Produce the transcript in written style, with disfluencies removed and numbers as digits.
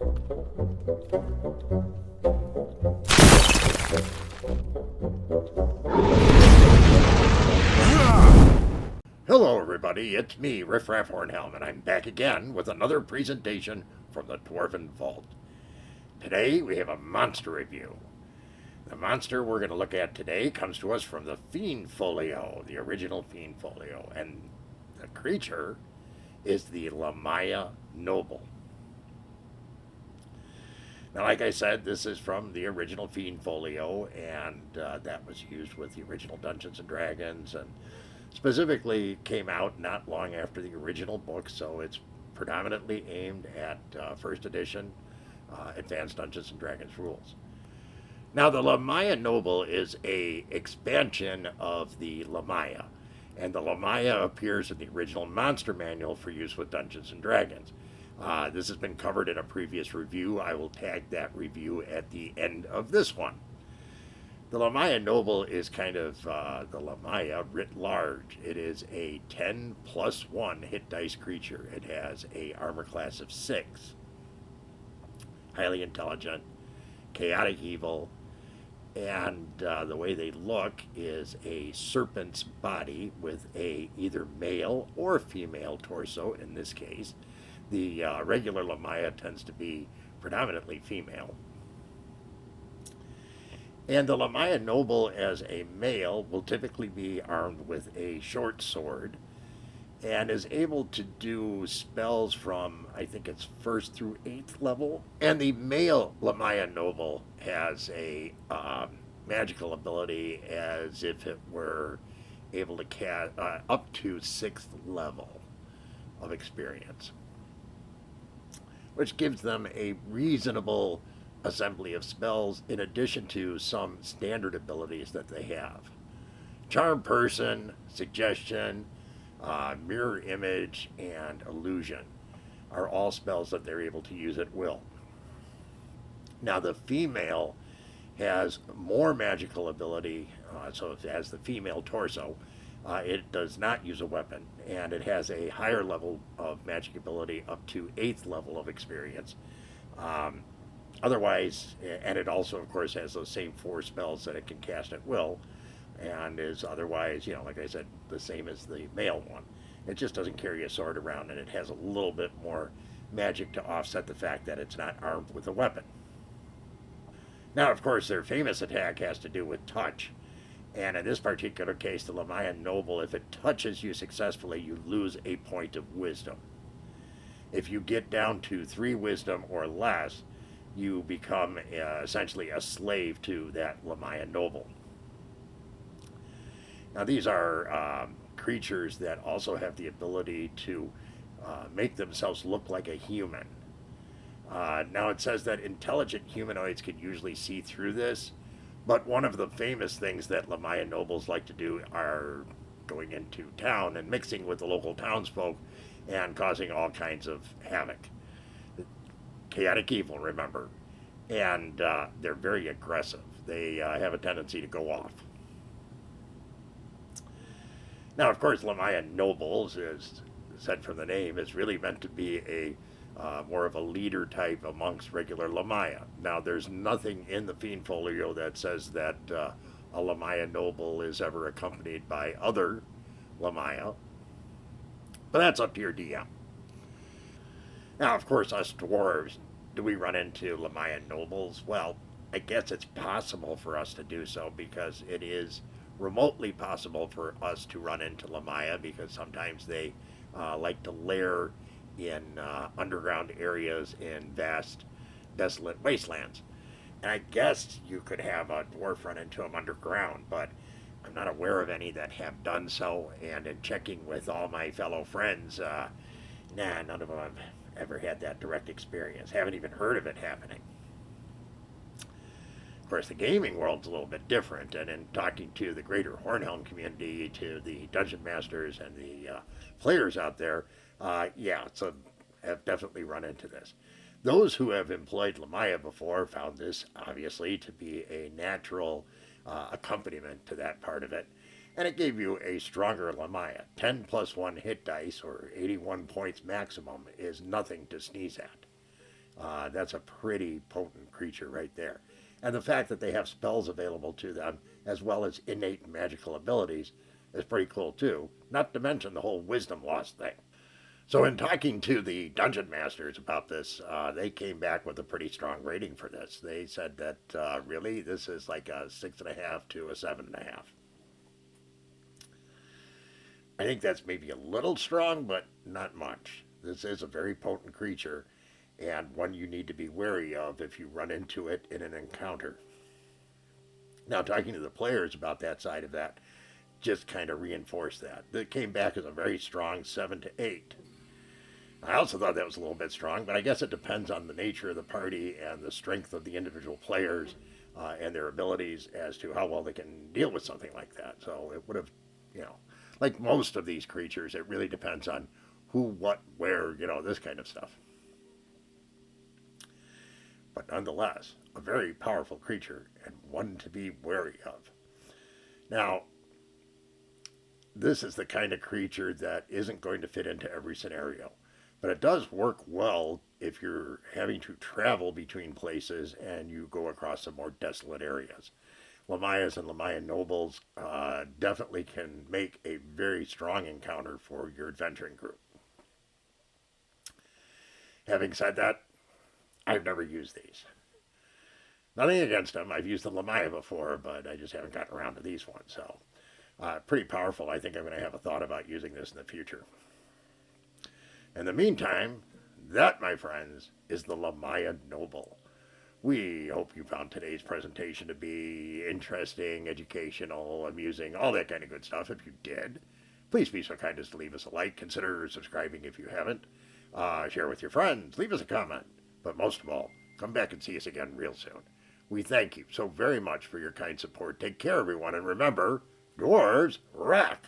Hello everybody, it's me, Riffraff Hornhelm, and I'm back again with another presentation from the Dwarven Vault. Today we have a monster review. The monster we're going to look at today comes to us from the FIEND Folio, the original FIEND Folio, and the creature is the LAMIA Noble. Now, like I said, this is from the original FIEND Folio, and that was used with the original Dungeons & Dragons, and specifically came out not long after the original book, so it's predominantly aimed at first edition Advanced Dungeons & Dragons rules. Now, the LAMIA Noble is a expansion of the LAMIA, and the LAMIA appears in the original monster manual for use with Dungeons & Dragons. This has been covered in a previous review. I will tag that review at the end of this one. The LAMIA Noble is kind of the LAMIA writ large. It is a 10+1 hit dice creature. It has a armor class of 6. Highly intelligent, chaotic evil, and the way they look is a serpent's body with a either male or female torso in this case. The regular LAMIA tends to be predominantly female. And the LAMIA Noble as a male will typically be armed with a short sword and is able to do spells from, I think it's 1st through 8th level. And the male LAMIA Noble has a magical ability as if it were able to cast up to 6th level of experience, which gives them a reasonable assembly of spells in addition to some standard abilities that they have. Charm Person, Suggestion, Mirror Image, and Illusion are all spells that they're able to use at will. Now, the female has more magical ability, so it has the female torso. It does not use a weapon, and it has a higher level of magic ability up to 8th level of experience. Otherwise, and it also, of course, has those same 4 spells that it can cast at will, and is otherwise, like I said, the same as the male one. It just doesn't carry a sword around, and it has a little bit more magic to offset the fact that it's not armed with a weapon. Now, of course, their famous attack has to do with touch, and in this particular case, the LAMIA Noble, if it touches you successfully, you lose a point of wisdom. If you get down to 3 wisdom or less, you become essentially a slave to that LAMIA Noble. Now, these are creatures that also have the ability to make themselves look like a human. Now, it says that intelligent humanoids can usually see through this, but one of the famous things that LAMIA Nobles like to do are going into town and mixing with the local townsfolk and causing all kinds of havoc. Chaotic evil, remember, and they're very aggressive. They have a tendency to go off. Now, of course, LAMIA Nobles, as said from the name, is really meant to be a more of a leader type amongst regular LAMIA. Now, there's nothing in the FIEND Folio that says that a LAMIA Noble is ever accompanied by other LAMIA, but that's up to your DM. Now, of course, us dwarves, do we run into LAMIA Nobles? Well, I guess it's possible for us to do so because it is remotely possible for us to run into LAMIA because sometimes they like to lair in underground areas in vast, desolate wastelands. And I guess you could have a dwarf run into them underground, but I'm not aware of any that have done so. And in checking with all my fellow friends, none of them have ever had that direct experience. Haven't even heard of it happening. Of course, the gaming world's a little bit different, and in talking to the greater Hornhelm community, to the dungeon masters and the players out there, so have definitely run into this. Those who have employed LAMIA before found this, obviously, to be a natural accompaniment to that part of it, and it gave you a stronger LAMIA. 10+1 hit dice, or 81 points maximum, is nothing to sneeze at. That's a pretty potent creature right there. And the fact that they have spells available to them, as well as innate magical abilities, is pretty cool too. Not to mention the whole wisdom loss thing. So, in talking to the dungeon masters about this, they came back with a pretty strong rating for this. They said that really this is like a 6.5 to a 7.5. I think that's maybe a little strong, but not much. This is a very potent creature, and one you need to be wary of if you run into it in an encounter. Now, talking to the players about that side of that just kind of reinforced that. It came back as a very strong 7 to 8. I also thought that was a little bit strong, but I guess it depends on the nature of the party and the strength of the individual players and their abilities as to how well they can deal with something like that. So it would have, you know, like most of these creatures, it really depends on who, what, where, this kind of stuff. But nonetheless, a very powerful creature and one to be wary of. Now, this is the kind of creature that isn't going to fit into every scenario. But it does work well if you're having to travel between places and you go across some more desolate areas. Lamias and Lamia nobles definitely can make a very strong encounter for your adventuring group. Having said that, I've never used these. Nothing against them. I've used the Lamia before, but I just haven't gotten around to these ones. So, pretty powerful. I think I'm going to have a thought about using this in the future. In the meantime, that, my friends, is the Lamia Noble. We hope you found today's presentation to be interesting, educational, amusing, all that kind of good stuff. If you did, please be so kind as to leave us a like. Consider subscribing if you haven't. Share with your friends. Leave us a comment. But most of all, come back and see us again real soon. We thank you so very much for your kind support. Take care, everyone, and remember, dwarves rock!